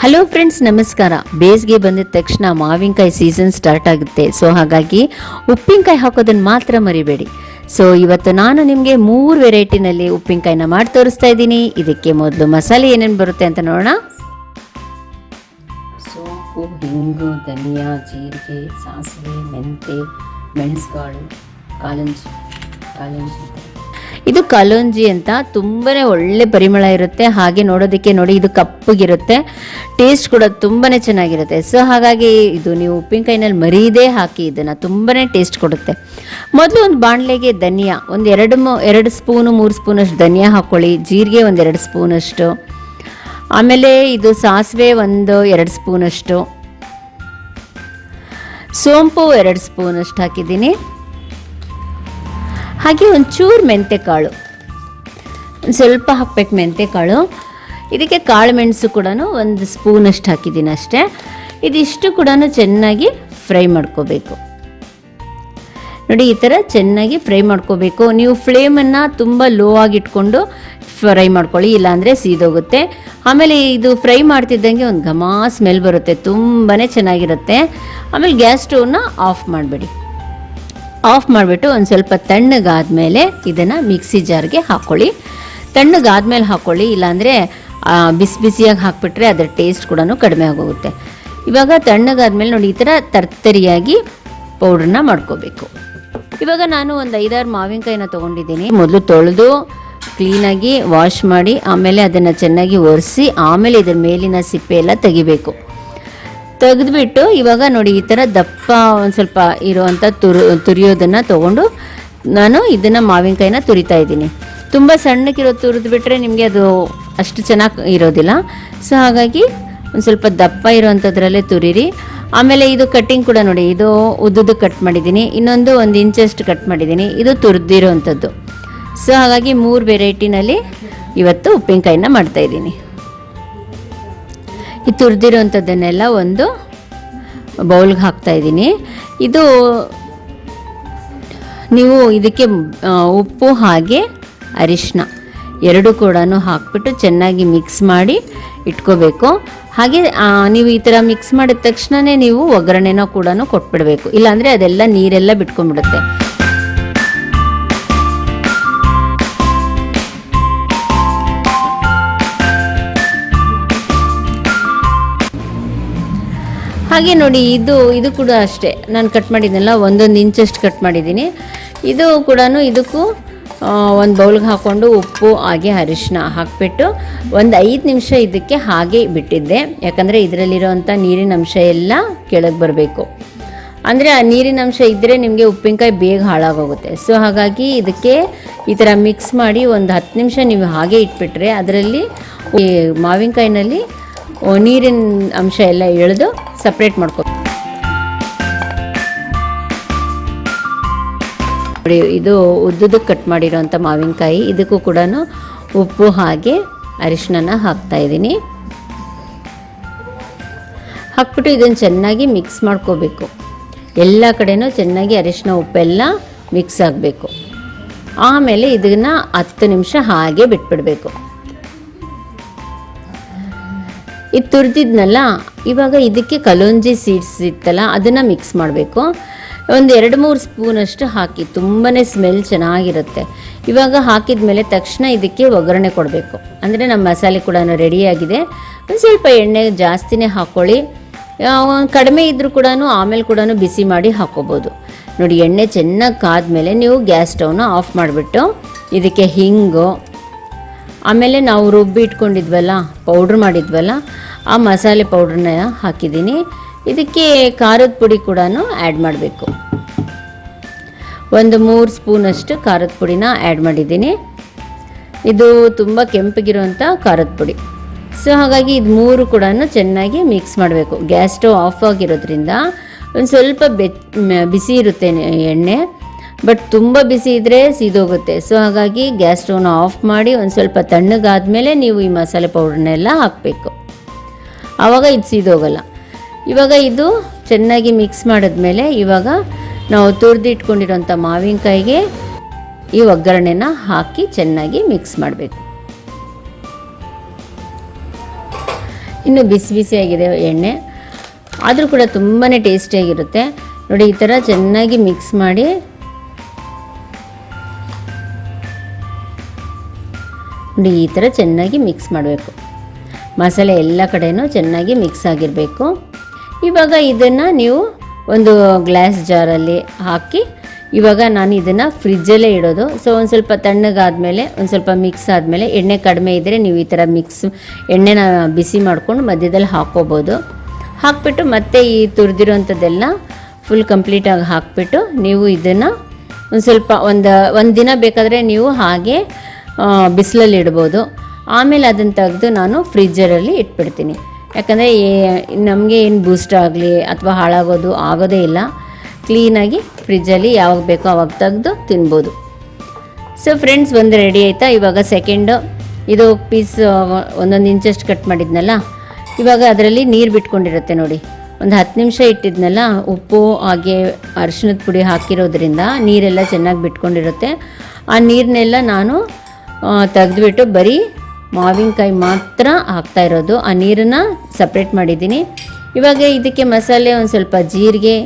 Hello friends, ನಮಸ್ಕಾರ. ಬೇಸಿಗೆ ಬಂದಿದ ತಕ್ಷಣ ಮಾವಿನಕಾಯಿ ಸೀಸನ್ ಸ್ಟಾರ್ಟ್ ಆಗುತ್ತೆ. ಸೊ ಹಾಗಾಗಿ ಉಪ್ಪಿನಕಾಯಿ ಹಾಕೋದನ್ನು ಮಾತ್ರ ಮರಿಬೇಡಿ. ಸೊ ಇವತ್ತು ನಾನು ನಿಮಗೆ 3 ವೆರೈಟಿನಲ್ಲಿ ಉಪ್ಪಿನಕಾಯಿನ ಮಾಡಿ ತೋರಿಸ್ತಾ ಇದ್ದೀನಿ. ಇದಕ್ಕೆ ಮೊದಲು ಮಸಾಲೆ ಏನೇನು ಬರುತ್ತೆ ಅಂತ ನೋಡೋಣ. ಸೋಂಪು, ಹಿಂಗು, ಧನಿಯಾ, ಜೀರಿಗೆ, ಸಾಸಿವೆ, ಮೆಂತೆ, ಮೆಣಸುಕಾಳು, ಕಾಲಂಜಿ. ಇದು ಕಲೋಂಜಿ ಅಂತ ತುಂಬಾ ಒಳ್ಳೆ ಪರಿಮಳ ಇರುತ್ತೆ. ಹಾಗೆ ನೋಡೋದಕ್ಕೆ ನೋಡಿ ಇದು ಕಪ್ಪಗಿರುತ್ತೆ, ಟೇಸ್ಟ್ ಕೂಡ ತುಂಬಾ ಚೆನ್ನಾಗಿರುತ್ತೆ. ಸೊ ಹಾಗಾಗಿ ಇದು ನೀವು ಉಪ್ಪಿನಕಾಯಿನಲ್ಲಿ ಮರೀದೇ ಹಾಕಿ, ಇದನ್ನು ತುಂಬಾ ಟೇಸ್ಟ್ ಕೊಡುತ್ತೆ. ಮೊದಲು ಒಂದು ಬಾಣಲೆಗೆ ಧನಿಯಾ ಒಂದು 2 ಸ್ಪೂನು 3 ಸ್ಪೂನಷ್ಟು ಧನಿಯಾ ಹಾಕ್ಕೊಳ್ಳಿ. ಜೀರಿಗೆ ಒಂದು 2 ಸ್ಪೂನಷ್ಟು, ಆಮೇಲೆ ಇದು ಸಾಸಿವೆ ಒಂದು 2 ಸ್ಪೂನಷ್ಟು, ಸೋಂಪು 2 ಸ್ಪೂನಷ್ಟು ಹಾಕಿದ್ದೀನಿ. ಹಾಗೆ ಒಂಚೂರು ಮೆಂತೆಕಾಳು, ಒಂದು ಸ್ವಲ್ಪ ಹಾಕ್ಬೇಕು ಮೆಂತೆಕಾಳು. ಇದಕ್ಕೆ ಕಾಳು ಮೆಣಸು ಕೂಡ 1 ಸ್ಪೂನಷ್ಟು ಹಾಕಿದ್ದೀನಿ ಅಷ್ಟೇ. ಇದಿಷ್ಟು ಕೂಡ ಚೆನ್ನಾಗಿ ಫ್ರೈ ಮಾಡ್ಕೋಬೇಕು. ನೋಡಿ, ಈ ಥರ ಚೆನ್ನಾಗಿ ಫ್ರೈ ಮಾಡ್ಕೋಬೇಕು. ನೀವು ಫ್ಲೇಮನ್ನು ತುಂಬ ಲೋ ಆಗಿಟ್ಕೊಂಡು ಫ್ರೈ ಮಾಡ್ಕೊಳ್ಳಿ, ಇಲ್ಲಾಂದರೆ ಸೀದೋಗುತ್ತೆ. ಆಮೇಲೆ ಇದು ಫ್ರೈ ಮಾಡ್ತಿದ್ದಂಗೆ ಒಂದು ಘಮ ಸ್ಮೆಲ್ ಬರುತ್ತೆ, ತುಂಬಾ ಚೆನ್ನಾಗಿರುತ್ತೆ. ಆಮೇಲೆ ಗ್ಯಾಸ್ ಸ್ಟವ್ನ ಆಫ್ ಮಾಡಿಬಿಡಿ. ಆಫ್ ಮಾಡಿಬಿಟ್ಟು ಒಂದು ಸ್ವಲ್ಪ ತಣ್ಣಗಾದ್ಮೇಲೆ ಇದನ್ನು ಮಿಕ್ಸಿ ಜಾರ್ಗೆ ಹಾಕ್ಕೊಳ್ಳಿ. ತಣ್ಣಗಾದ್ಮೇಲೆ ಹಾಕ್ಕೊಳ್ಳಿ, ಇಲ್ಲಾಂದರೆ ಬಿಸಿ ಬಿಸಿಯಾಗಿ ಹಾಕಿಬಿಟ್ರೆ ಅದರ ಟೇಸ್ಟ್ ಕೂಡ ಕಡಿಮೆ ಆಗೋಗುತ್ತೆ. ಇವಾಗ ತಣ್ಣಗಾದ್ಮೇಲೆ ನೋಡಿ, ಈ ಥರ ತರ್ತರಿಯಾಗಿ ಪೌಡ್ರನ್ನ ಮಾಡ್ಕೋಬೇಕು. ಇವಾಗ ನಾನು ಒಂದು 5-6 ಮಾವಿನಕಾಯಿನ ತೊಗೊಂಡಿದ್ದೀನಿ. ಮೊದಲು ತೊಳೆದು ಕ್ಲೀನಾಗಿ ವಾಶ್ ಮಾಡಿ, ಆಮೇಲೆ ಅದನ್ನು ಚೆನ್ನಾಗಿ ಒರೆಸಿ, ಆಮೇಲೆ ಇದರ ಮೇಲಿನ ಸಿಪ್ಪೆ ಎಲ್ಲ ತೆಗಿಬೇಕು. ತೆಗೆದುಬಿಟ್ಟು ಇವಾಗ ನೋಡಿ, ಈ ಥರ ದಪ್ಪ ಒಂದು ಸ್ವಲ್ಪ ಇರುವಂಥ ತುರಿಯೋದನ್ನು ತೊಗೊಂಡು ನಾನು ಇದನ್ನು ಮಾವಿನಕಾಯಿನ ತುರಿತಾ ಇದ್ದೀನಿ. ತುಂಬ ಸಣ್ಣಕ್ಕಿರೋ ತುರಿದ್ಬಿಟ್ರೆ ನಿಮಗೆ ಅದು ಅಷ್ಟು ಚೆನ್ನಾಗಿ ಇರೋದಿಲ್ಲ. ಸೊ ಹಾಗಾಗಿ ಒಂದು ಸ್ವಲ್ಪ ದಪ್ಪ ಇರೋವಂಥದ್ರಲ್ಲೇ ತುರಿರಿ. ಆಮೇಲೆ ಇದು ಕಟ್ಟಿಂಗ್ ಕೂಡ ನೋಡಿ, ಇದು ಉದ್ದುದ್ದು ಕಟ್ ಮಾಡಿದ್ದೀನಿ, ಇನ್ನೊಂದು 1 ಇಂಚಷ್ಟು ಕಟ್ ಮಾಡಿದ್ದೀನಿ. ಇದು ತುರಿದಿರೋವಂಥದ್ದು. ಸೊ ಹಾಗಾಗಿ 3 ವೆರೈಟಿನಲ್ಲಿ ಇವತ್ತು ಉಪ್ಪಿನಕಾಯಿನ ಮಾಡ್ತಾಯಿದ್ದೀನಿ. ಈ ತುರಿದಿರೋವಂಥದ್ದನ್ನೆಲ್ಲ ಒಂದು ಬೌಲ್ಗೆ ಹಾಕ್ತಾಯಿದ್ದೀನಿ. ಇದು ನೀವು ಇದಕ್ಕೆ ಉಪ್ಪು ಹಾಗೆ ಅರಿಶಿನ 2 ಕೂಡ ಹಾಕ್ಬಿಟ್ಟು ಚೆನ್ನಾಗಿ ಮಿಕ್ಸ್ ಮಾಡಿ ಇಟ್ಕೋಬೇಕು. ಹಾಗೆ ನೀವು ಈ ಥರ ಮಿಕ್ಸ್ ಮಾಡಿದ ತಕ್ಷಣವೇ ನೀವು ಒಗ್ಗರಣೆನ ಕೂಡ ಕೊಟ್ಬಿಡಬೇಕು, ಇಲ್ಲಾಂದರೆ ಅದೆಲ್ಲ ನೀರೆಲ್ಲ ಬಿಟ್ಕೊಂಡ್ಬಿಡುತ್ತೆ. ಹಾಗೆ ನೋಡಿ, ಇದು ಕೂಡ ಅಷ್ಟೇ, ನಾನು ಕಟ್ ಮಾಡಿದ್ನಲ್ಲ 1 ಇಂಚಷ್ಟು ಕಟ್ ಮಾಡಿದ್ದೀನಿ. ಇದು ಕೂಡ ಇದಕ್ಕೂ ಒಂದು ಬೌಲ್ಗೆ ಹಾಕ್ಕೊಂಡು ಉಪ್ಪು ಹಾಗೆ ಅರಿಶಿನ ಹಾಕಿಬಿಟ್ಟು ಒಂದು 5 ನಿಮಿಷ ಇದಕ್ಕೆ ಹಾಗೆ ಬಿಟ್ಟಿದ್ದೆ. ಯಾಕಂದರೆ ಇದರಲ್ಲಿರೋವಂಥ ನೀರಿನ ಅಂಶ ಎಲ್ಲ ಕೆಳಗೆ ಬರಬೇಕು. ಅಂದರೆ ಆ ನೀರಿನ ಅಂಶ ಇದ್ದರೆ ನಿಮಗೆ ಉಪ್ಪಿನಕಾಯಿ ಬೇಗ ಹಾಳಾಗೋಗುತ್ತೆ. ಸೊ ಹಾಗಾಗಿ ಇದಕ್ಕೆ ಈ ಥರ ಮಿಕ್ಸ್ ಮಾಡಿ ಒಂದು 10 ನಿಮಿಷ ನೀವು ಹಾಗೆ ಇಟ್ಬಿಟ್ರೆ ಅದರಲ್ಲಿ ಈ ಮಾವಿನಕಾಯಿನಲ್ಲಿ ನೀರಿನ ಅಂಶ ಎಲ್ಲ ಎಳೆದು ಸಪ್ರೇಟ್ ಮಾಡ್ಕೊ. ನೋಡಿ, ಇದು ಉದ್ದುದ್ದು ಕಟ್ ಮಾಡಿರೋಂಥ ಮಾವಿನಕಾಯಿ. ಇದಕ್ಕೂ ಕೂಡ ಉಪ್ಪು ಹಾಗೆ ಅರಿಶಿನ ಹಾಕ್ತಾಯಿದ್ದೀನಿ. ಹಾಕ್ಬಿಟ್ಟು ಇದನ್ನು ಚೆನ್ನಾಗಿ ಮಿಕ್ಸ್ ಮಾಡ್ಕೋಬೇಕು. ಎಲ್ಲ ಕಡೆನೂ ಚೆನ್ನಾಗಿ ಅರಿಶಿನ ಉಪ್ಪೆಲ್ಲ ಮಿಕ್ಸ್ ಆಗಬೇಕು. ಆಮೇಲೆ ಇದನ್ನು 10 ನಿಮಿಷ ಹಾಗೆ ಬಿಟ್ಬಿಡಬೇಕು. ಇದು ತುರಿದಿದ್ನಲ್ಲ, ಇವಾಗ ಇದಕ್ಕೆ ಕಲೋಂಜಿ ಸೀಡ್ಸ್ ಇತ್ತಲ್ಲ ಅದನ್ನು ಮಿಕ್ಸ್ ಮಾಡಬೇಕು. ಒಂದು 2-3 ಸ್ಪೂನಷ್ಟು ಹಾಕಿ, ತುಂಬಾ ಸ್ಮೆಲ್ ಚೆನ್ನಾಗಿರುತ್ತೆ. ಇವಾಗ ಹಾಕಿದ ಮೇಲೆ ತಕ್ಷಣ ಇದಕ್ಕೆ ಒಗ್ಗರಣೆ ಕೊಡಬೇಕು. ಅಂದರೆ ನಮ್ಮ ಮಸಾಲೆ ಕೂಡ ರೆಡಿಯಾಗಿದೆ. ಒಂದು ಸ್ವಲ್ಪ ಎಣ್ಣೆ ಜಾಸ್ತಿನೇ ಹಾಕ್ಕೊಳ್ಳಿ, ಕಡಿಮೆ ಇದ್ದರೂ ಕೂಡ ಆಮೇಲೆ ಕೂಡ ಬಿಸಿ ಮಾಡಿ ಹಾಕ್ಕೋಬೋದು. ನೋಡಿ, ಎಣ್ಣೆ ಚೆನ್ನಾಗಿ ಕಾದ್ಮೇಲೆ ನೀವು ಗ್ಯಾಸ್ ಸ್ಟವ್ನ ಆಫ್ ಮಾಡಿಬಿಟ್ಟು ಇದಕ್ಕೆ ಹಿಂಗು, ಆಮೇಲೆ ನಾವು ರುಬ್ಬಿ ಇಟ್ಕೊಂಡಿದ್ವಲ್ಲ, ಪೌಡ್ರ್ ಮಾಡಿದ್ವಲ್ಲ, ಆ ಮಸಾಲೆ ಪೌಡ್ರನ್ನ ಹಾಕಿದ್ದೀನಿ. ಇದಕ್ಕೆ ಖಾರದ ಪುಡಿ ಕೂಡ ಆ್ಯಡ್ ಮಾಡಬೇಕು. ಒಂದು 3 ಸ್ಪೂನಷ್ಟು ಖಾರದ ಪುಡಿನ ಆ್ಯಡ್ ಮಾಡಿದ್ದೀನಿ. ಇದು ತುಂಬ ಕೆಂಪಗಿರುವಂಥ ಖಾರದ ಪುಡಿ. ಸೊ ಹಾಗಾಗಿ ಇದು 3 ಕೂಡ ಚೆನ್ನಾಗಿ ಮಿಕ್ಸ್ ಮಾಡಬೇಕು. ಗ್ಯಾಸ್ ಸ್ಟವ್ ಆಫ್ ಆಗಿರೋದ್ರಿಂದ ಒಂದು ಸ್ವಲ್ಪ ಬಿಸಿ ಇರುತ್ತೆ ಎಣ್ಣೆ, ಬಟ್ ತುಂಬ ಬಿಸಿ ಇದ್ದರೆ ಸೀದೋಗುತ್ತೆ. ಸೊ ಹಾಗಾಗಿ ಗ್ಯಾಸ್ ಸ್ಟವ್ನ ಆಫ್ ಮಾಡಿ ಒಂದು ಸ್ವಲ್ಪ ತಣ್ಣಗಾದ್ಮೇಲೆ ನೀವು ಈ ಮಸಾಲೆ ಪೌಡ್ರನ್ನೆಲ್ಲ ಹಾಕಬೇಕು, ಆವಾಗ ಇದು ಸೀದೋಗಲ್ಲ. ಇವಾಗ ಇದು ಚೆನ್ನಾಗಿ ಮಿಕ್ಸ್ ಮಾಡಿದ್ಮೇಲೆ ಇವಾಗ ನಾವು ತುರಿದು ಇಟ್ಕೊಂಡಿರೋಂಥ ಮಾವಿನಕಾಯಿಗೆ ಈ ಒಗ್ಗರಣೆನ ಹಾಕಿ ಚೆನ್ನಾಗಿ ಮಿಕ್ಸ್ ಮಾಡಬೇಕು. ಇನ್ನು ಬಿಸಿ ಬಿಸಿಯಾಗಿದೆ ಎಣ್ಣೆ, ಆದರೂ ಕೂಡ ತುಂಬಾ ಟೇಸ್ಟಿಯಾಗಿರುತ್ತೆ ನೋಡಿ. ಈ ಥರ ಚೆನ್ನಾಗಿ ಮಿಕ್ಸ್ ಮಾಡಿ ನೋಡಿ, ಈ ಥರ ಚೆನ್ನಾಗಿ ಮಿಕ್ಸ್ ಮಾಡಬೇಕು. ಮಸಾಲೆ ಎಲ್ಲ ಕಡೆಯೂ ಚೆನ್ನಾಗಿ ಮಿಕ್ಸ್ ಆಗಿರಬೇಕು. ಇವಾಗ ಇದನ್ನು ನೀವು ಒಂದು ಗ್ಲಾಸ್ ಜಾರಲ್ಲಿ ಹಾಕಿ, ಇವಾಗ ನಾನು ಇದನ್ನು ಫ್ರಿಜ್ಜಲ್ಲೇ ಇಡೋದು. ಸೊ ಒಂದು ಸ್ವಲ್ಪ ತಣ್ಣಗಾದಮೇಲೆ, ಒಂದು ಸ್ವಲ್ಪ ಮಿಕ್ಸ್ ಆದಮೇಲೆ, ಎಣ್ಣೆ ಕಡಿಮೆ ಇದ್ದರೆ ನೀವು ಈ ಥರ ಎಣ್ಣೆನ ಬಿಸಿ ಮಾಡ್ಕೊಂಡು ಮಧ್ಯದಲ್ಲಿ ಹಾಕ್ಕೋಬೋದು. ಹಾಕ್ಬಿಟ್ಟು ಮತ್ತೆ ಈ ತುರಿದಿರೋಂಥದ್ದೆಲ್ಲ ಫುಲ್ ಕಂಪ್ಲೀಟಾಗಿ ಹಾಕ್ಬಿಟ್ಟು ನೀವು ಇದನ್ನು ಒಂದು ಸ್ವಲ್ಪ ಒಂದು ದಿನ ಬೇಕಾದರೆ ನೀವು ಹಾಗೆ ಬಿಸಿಲಲ್ಲಿ ಇಡ್ಬೋದು. ಆಮೇಲೆ ಅದನ್ನು ತೆಗೆದು ನಾನು ಫ್ರಿಜ್ಜರಲ್ಲಿ ಇಟ್ಬಿಡ್ತೀನಿ. ಯಾಕಂದರೆ ನಮಗೆ ಏನು ಬೂಸ್ಟ್ ಆಗಲಿ ಅಥವಾ ಹಾಳಾಗೋದು ಆಗೋದೇ ಇಲ್ಲ. ಕ್ಲೀನಾಗಿ ಫ್ರಿಜ್ಜಲ್ಲಿ ಯಾವಾಗ ಬೇಕೋ ಆವಾಗ ತೆಗೆದು ತಿನ್ಬೋದು. ಸೊ ಫ್ರೆಂಡ್ಸ್, ಒಂದು ರೆಡಿ ಆಯಿತಾ. ಇವಾಗ ಸೆಕೆಂಡು ಇದು ಪೀಸ್ 1 ಇಂಚಷ್ಟು ಕಟ್ ಮಾಡಿದ್ನಲ್ಲ, ಇವಾಗ ಅದರಲ್ಲಿ ನೀರು ಬಿಟ್ಕೊಂಡಿರುತ್ತೆ ನೋಡಿ. ಒಂದು 10 ನಿಮಿಷ ಇಟ್ಟಿದ್ನಲ್ಲ, ಉಪ್ಪು ಹಾಗೆ ಅರಿಶಿಣದ ಪುಡಿ ಹಾಕಿರೋದ್ರಿಂದ ನೀರೆಲ್ಲ ಚೆನ್ನಾಗಿ ಬಿಟ್ಕೊಂಡಿರುತ್ತೆ. ಆ ನೀರನ್ನೆಲ್ಲ ನಾನು ತೆಗೆದುಬಿಟ್ಟು ಬರೀ ಮಾವಿನಕಾಯಿ ಮಾತ್ರ ಹಾಕ್ತಾಯಿರೋದು. ಆ ನೀರನ್ನು ಸಪ್ರೇಟ್ ಮಾಡಿದ್ದೀನಿ. ಇವಾಗ ಇದಕ್ಕೆ ಮಸಾಲೆ ಒಂದು ಸ್ವಲ್ಪ ಜೀರಿಗೆ,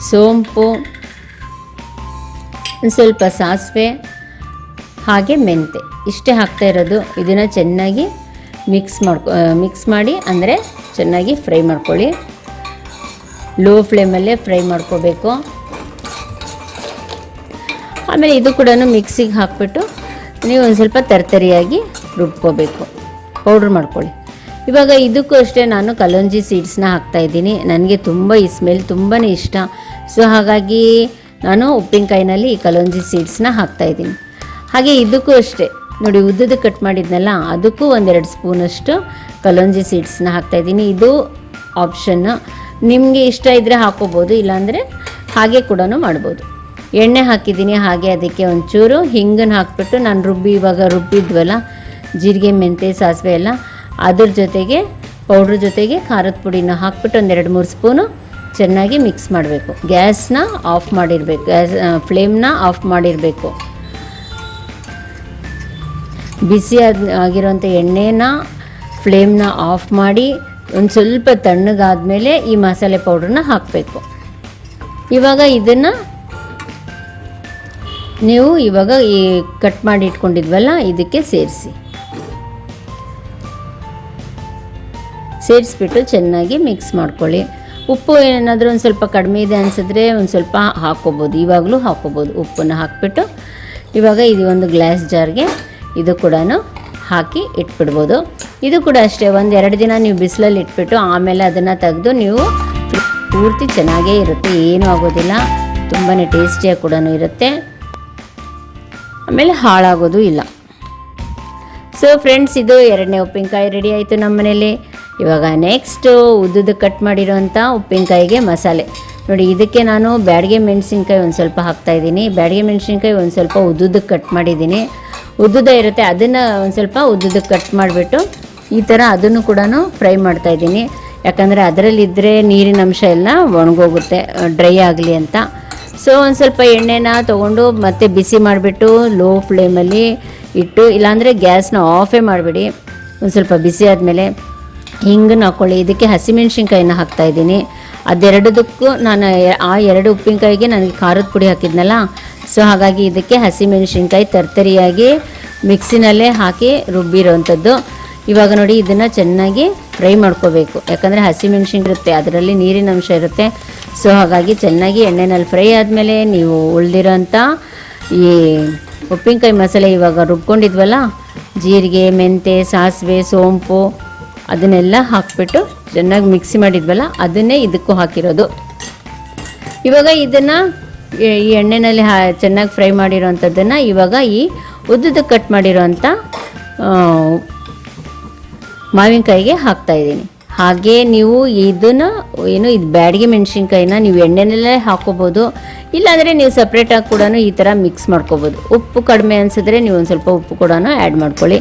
ಸೋಂಪು, ಒಂದು ಸ್ವಲ್ಪ ಸಾಸಿವೆ ಹಾಗೆ ಮೆಂತೆ ಇಷ್ಟೇ ಹಾಕ್ತಾಯಿರೋದು. ಇದನ್ನು ಚೆನ್ನಾಗಿ ಮಿಕ್ಸ್ ಮಾಡಿ ಅಂದರೆ ಚೆನ್ನಾಗಿ ಫ್ರೈ ಮಾಡ್ಕೊಳ್ಳಿ. ಲೋ ಫ್ಲೇಮಲ್ಲೇ ಫ್ರೈ ಮಾಡ್ಕೋಬೇಕು. ಆಮೇಲೆ ಇದು ಕೂಡ ಮಿಕ್ಸಿಗೆ ಹಾಕ್ಬಿಟ್ಟು ನೀವು ಒಂದು ಸ್ವಲ್ಪ ತರ್ತರಿಯಾಗಿ ರುಬ್ಕೋಬೇಕು, ಪೌಡ್ರ್ ಮಾಡ್ಕೊಳ್ಳಿ. ಇವಾಗ ಇದಕ್ಕೂ ಅಷ್ಟೇ ನಾನು ಕಲೋಂಜಿ ಸೀಡ್ಸ್ನ ಹಾಕ್ತಾಯಿದ್ದೀನಿ. ನನಗೆ ತುಂಬ ಈ ಸ್ಮೆಲ್ ತುಂಬಾ ಇಷ್ಟ. ಸೊ ಹಾಗಾಗಿ ನಾನು ಉಪ್ಪಿನಕಾಯಿನಲ್ಲಿ ಈ ಕಲೋಂಜಿ ಸೀಡ್ಸ್ನ ಹಾಕ್ತಾಯಿದ್ದೀನಿ. ಹಾಗೆ ಇದಕ್ಕೂ ಅಷ್ಟೇ ನೋಡಿ, ಉದ್ದದ ಕಟ್ ಮಾಡಿದ್ನಲ್ಲ, ಅದಕ್ಕೂ 1-2 ಸ್ಪೂನಷ್ಟು ಕಲೋಂಜಿ ಸೀಡ್ಸ್ನ ಹಾಕ್ತಾಯಿದ್ದೀನಿ. ಇದು ಆಪ್ಷನ್ನು, ನಿಮಗೆ ಇಷ್ಟ ಇದ್ದರೆ ಹಾಕ್ಕೋಬೋದು, ಇಲ್ಲಾಂದರೆ ಹಾಗೆ ಕೂಡ ಮಾಡ್ಬೋದು. ಎಣ್ಣೆ ಹಾಕಿದ್ದೀನಿ. ಹಾಗೆ ಅದಕ್ಕೆ ಒಂಚೂರು ಹಿಂಗನ್ನು ಹಾಕ್ಬಿಟ್ಟು ನಾನು ಇವಾಗ ರುಬ್ಬಿದ್ವಲ್ಲ ಜೀರಿಗೆ, ಮೆಂತೆ, ಸಾಸಿವೆ ಎಲ್ಲ, ಅದ್ರ ಜೊತೆಗೆ ಪೌಡ್ರ್ ಜೊತೆಗೆ ಖಾರದ ಪುಡಿನ ಹಾಕ್ಬಿಟ್ಟು 1-2-3 ಸ್ಪೂನು ಚೆನ್ನಾಗಿ ಮಿಕ್ಸ್ ಮಾಡಬೇಕು. ಗ್ಯಾಸ್ನ ಆಫ್ ಮಾಡಿರಬೇಕು, ಫ್ಲೇಮ್ನ ಆಫ್ ಮಾಡಿರಬೇಕು. ಬಿಸಿ ಆಗಿರೋಂಥ ಎಣ್ಣೆನ ಫ್ಲೇಮ್ನ ಆಫ್ ಮಾಡಿ ಒಂದು ಸ್ವಲ್ಪ ತಣ್ಣಗಾದ್ಮೇಲೆ ಈ ಮಸಾಲೆ ಪೌಡ್ರನ್ನ ಹಾಕಬೇಕು. ಇವಾಗ ಇದನ್ನು ನೀವು ಇವಾಗ ಈ ಕಟ್ ಮಾಡಿ ಇಟ್ಕೊಂಡಿದ್ವಲ್ಲ ಇದಕ್ಕೆ ಸೇರಿಸ್ಬಿಟ್ಟು ಚೆನ್ನಾಗಿ ಮಿಕ್ಸ್ ಮಾಡ್ಕೊಳ್ಳಿ. ಉಪ್ಪು ಏನಾದರೂ ಒಂದು ಸ್ವಲ್ಪ ಕಡಿಮೆ ಇದೆ ಅನಿಸಿದ್ರೆ ಒಂದು ಸ್ವಲ್ಪ ಹಾಕ್ಕೋಬೋದು, ಇವಾಗಲೂ ಹಾಕ್ಕೋಬೋದು. ಉಪ್ಪನ್ನು ಹಾಕಿಬಿಟ್ಟು ಇವಾಗ ಇದು ಒಂದು ಗ್ಲಾಸ್ ಜಾರ್ಗೆ ಇದು ಕೂಡ ಹಾಕಿ ಇಟ್ಬಿಡ್ಬೋದು. ಇದು ಕೂಡ ಅಷ್ಟೇ, 1-2 ದಿನ ನೀವು ಬಿಸಿಲಲ್ಲಿ ಇಟ್ಬಿಟ್ಟು ಆಮೇಲೆ ಅದನ್ನು ತೆಗೆದು ನೀವು ಪೂರ್ತಿ ಚೆನ್ನಾಗೇ ಇರುತ್ತೆ, ಏನೂ ಆಗೋದಿಲ್ಲ. ತುಂಬಾ ಟೇಸ್ಟಿಯಾಗಿ ಕೂಡ ಇರುತ್ತೆ, ಆಮೇಲೆ ಹಾಳಾಗೋದು ಇಲ್ಲ. ಸೊ ಫ್ರೆಂಡ್ಸ್, ಇದು 2ನೇ ಉಪ್ಪಿನಕಾಯಿ ರೆಡಿ ಆಯಿತು ನಮ್ಮ ಮನೇಲಿ. ಇವಾಗ ನೆಕ್ಸ್ಟು ಉದ್ದುದ ಕಟ್ ಮಾಡಿರೋಂಥ ಉಪ್ಪಿನಕಾಯಿಗೆ ಮಸಾಲೆ ನೋಡಿ. ಇದಕ್ಕೆ ನಾನು ಬ್ಯಾಡಗೆ ಮೆಣಸಿನ್ಕಾಯಿ ಒಂದು ಸ್ವಲ್ಪ ಹಾಕ್ತಾಯಿದ್ದೀನಿ. ಬ್ಯಾಡಗೆ ಮೆಣಸಿನ್ಕಾಯಿ ಒಂದು ಸ್ವಲ್ಪ ಉದ್ದುದಕ್ಕೆ ಕಟ್ ಮಾಡಿದ್ದೀನಿ. ಉದ್ದುದ ಇರುತ್ತೆ, ಅದನ್ನು ಒಂದು ಸ್ವಲ್ಪ ಉದ್ದುದಕ್ಕೆ ಕಟ್ ಮಾಡಿಬಿಟ್ಟು ಈ ಥರ ಅದನ್ನು ಕೂಡ ಫ್ರೈ ಮಾಡ್ತಾಯಿದ್ದೀನಿ. ಯಾಕಂದರೆ ಅದರಲ್ಲಿದ್ದರೆ ನೀರಿನ ಅಂಶ ಎಲ್ಲ ಒಣಗೋಗುತ್ತೆ, ಡ್ರೈ ಆಗಲಿ ಅಂತ. ಸೊ ಒಂದು ಸ್ವಲ್ಪ ಎಣ್ಣೆನ ತೊಗೊಂಡು ಮತ್ತೆ ಬಿಸಿ ಮಾಡಿಬಿಟ್ಟು ಲೋ ಫ್ಲೇಮಲ್ಲಿ ಇಟ್ಟು, ಇಲ್ಲಾಂದರೆ ಗ್ಯಾಸ್ನ ಆಫೇ ಮಾಡಿಬಿಡಿ. ಒಂದು ಸ್ವಲ್ಪ ಬಿಸಿ ಆದಮೇಲೆ ಹಿಂಗನ್ನು ಹಾಕ್ಕೊಳ್ಳಿ. ಇದಕ್ಕೆ ಹಸಿಮೆಣ್ಸಿನ್ಕಾಯಿನ ಹಾಕ್ತಾಯಿದ್ದೀನಿ. ಅದೆರಡದಕ್ಕೂ ನಾನು ಆ 2 ಉಪ್ಪಿನಕಾಯಿಗೆ ನನಗೆ ಖಾರದ ಪುಡಿ ಹಾಕಿದ್ನಲ್ಲ, ಸೊ ಹಾಗಾಗಿ ಇದಕ್ಕೆ ಹಸಿಮೆಣ್ಸಿನ್ಕಾಯಿ ತರ್ತರಿಯಾಗಿ ಮಿಕ್ಸಿನಲ್ಲೇ ಹಾಕಿ ರುಬ್ಬಿರೋವಂಥದ್ದು. ಇವಾಗ ನೋಡಿ ಇದನ್ನು ಚೆನ್ನಾಗಿ ಫ್ರೈ ಮಾಡ್ಕೋಬೇಕು. ಯಾಕಂದರೆ ಹಸಿಮೆಣ್ಸಿನ್ಕಾಯಿ ಇರುತ್ತೆ, ಅದರಲ್ಲಿ ನೀರಿನ ಅಂಶ ಇರುತ್ತೆ. ಸೊ ಹಾಗಾಗಿ ಚೆನ್ನಾಗಿ ಎಣ್ಣೆನಲ್ಲಿ ಫ್ರೈ ಆದಮೇಲೆ ನೀವು ಉಳಿದಿರೋಂಥ ಈ ಉಪ್ಪಿನಕಾಯಿ ಮಸಾಲೆ ಇವಾಗ ರುಬ್ಕೊಂಡಿದ್ವಲ್ಲ, ಜೀರಿಗೆ, ಮೆಂತೆ, ಸಾಸಿವೆ, ಸೋಂಪು ಅದನ್ನೆಲ್ಲ ಹಾಕಿಬಿಟ್ಟು ಚೆನ್ನಾಗಿ ಮಿಕ್ಸಿ ಮಾಡಿದ್ವಲ್ಲ ಅದನ್ನೇ ಇದಕ್ಕೂ ಹಾಕಿರೋದು. ಇವಾಗ ಇದನ್ನು ಈ ಎಣ್ಣೆಯಲ್ಲಿ ಚೆನ್ನಾಗಿ ಫ್ರೈ ಮಾಡಿರೋವಂಥದ್ದನ್ನು ಇವಾಗ ಈ ಉದ್ದುದ ಕಟ್ ಮಾಡಿರೋವಂಥ ಮಾವಿನಕಾಯಿಗೆ ಹಾಕ್ತಾಯಿದ್ದೀನಿ. ಹಾಗೆ ನೀವು ಇದನ್ನು ಇದು ಬ್ಯಾಡಗೆ ಮೆಣಸಿನ್ಕಾಯಿನ ನೀವು ಎಣ್ಣೆನಲ್ಲೇ ಹಾಕ್ಕೋಬೋದು, ಇಲ್ಲಾಂದರೆ ನೀವು ಸಪ್ರೇಟಾಗಿ ಕೂಡ ಈ ಥರ ಮಿಕ್ಸ್ ಮಾಡ್ಕೋಬೋದು. ಉಪ್ಪು ಕಡಿಮೆ ಅನಿಸಿದ್ರೆ ನೀವು ಒಂದು ಸ್ವಲ್ಪ ಉಪ್ಪು ಕೂಡ ಆ್ಯಡ್ ಮಾಡ್ಕೊಳ್ಳಿ.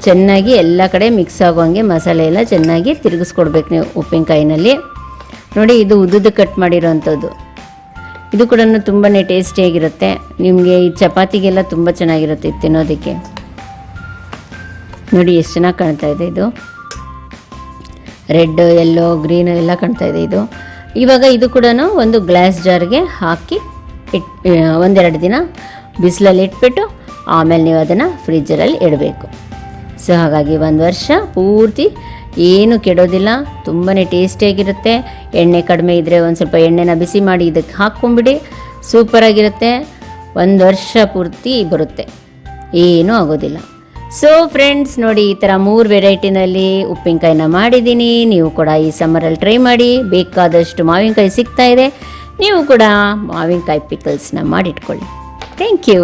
ಚೆನ್ನಾಗಿ ಎಲ್ಲ ಕಡೆ ಮಿಕ್ಸ್ ಆಗೋಂಗೆ ಮಸಾಲೆ ಎಲ್ಲ ಚೆನ್ನಾಗಿ ತಿರುಗಿಸ್ಕೊಡ್ಬೇಕು ನೀವು ಉಪ್ಪಿನಕಾಯಿನಲ್ಲಿ. ನೋಡಿ, ಇದು ಉದ್ದುದ ಕಟ್ ಮಾಡಿರೋವಂಥದ್ದು. ಇದು ಕೂಡ ತುಂಬಾ ಟೇಸ್ಟಿಯಾಗಿರುತ್ತೆ. ನಿಮಗೆ ಈ ಚಪಾತಿಗೆಲ್ಲ ತುಂಬ ಚೆನ್ನಾಗಿರುತ್ತೆ ತಿನ್ನೋದಕ್ಕೆ. ನೋಡಿ ಎಷ್ಟು ಚೆನ್ನಾಗಿ ಕಾಣ್ತಾ ಇದೆ ಇದು. ರೆಡ್ ಯೆಲ್ಲೋ ಗ್ರೀನ್ ಎಲ್ಲ ಕಾಣ್ತಾ ಇದೆ ಇದು. ಇವಾಗ ಇದು ಕೂಡ ಒಂದು ಗ್ಲಾಸ್ ಜಾರ್ಗೆ ಹಾಕಿ ಒಂದೆರಡು ದಿನ ಬಿಸಿಲಲ್ಲಿ ಇಟ್ಬಿಟ್ಟು ಆಮೇಲೆ ನೀವು ಅದನ್ನು ಫ್ರಿಜ್ಜರಲ್ಲಿ ಇಡಬೇಕು. ಸೊ ಹಾಗಾಗಿ 1 ವರ್ಷ ಪೂರ್ತಿ ಏನು ಕೆಡೋದಿಲ್ಲ, ತುಂಬಾ ಟೇಸ್ಟಿಯಾಗಿರುತ್ತೆ. ಎಣ್ಣೆ ಕಡಿಮೆ ಇದ್ದರೆ ಒಂದು ಸ್ವಲ್ಪ ಎಣ್ಣೆನ ಬಿಸಿ ಮಾಡಿ ಇದಕ್ಕೆ ಹಾಕ್ಕೊಂಬಿಡಿ, ಸೂಪರಾಗಿರುತ್ತೆ. 1 ವರ್ಷ ಪೂರ್ತಿ ಬರುತ್ತೆ, ಏನೂ ಆಗೋದಿಲ್ಲ. ಸೊ ಫ್ರೆಂಡ್ಸ್ ನೋಡಿ, ಈ ಥರ 3 ವೆರೈಟಿನಲ್ಲಿ ಉಪ್ಪಿನಕಾಯಿನ ಮಾಡಿದ್ದೀನಿ. ನೀವು ಕೂಡ ಈ ಸಮ್ಮರಲ್ಲಿ ಟ್ರೈ ಮಾಡಿ. ಬೇಕಾದಷ್ಟು ಮಾವಿನಕಾಯಿ ಸಿಗ್ತಾ ಇದೆ, ನೀವು ಕೂಡ ಮಾವಿನಕಾಯಿ ಪಿಕಲ್ಸ್ನ ಮಾಡಿಟ್ಕೊಳ್ಳಿ. Thank you.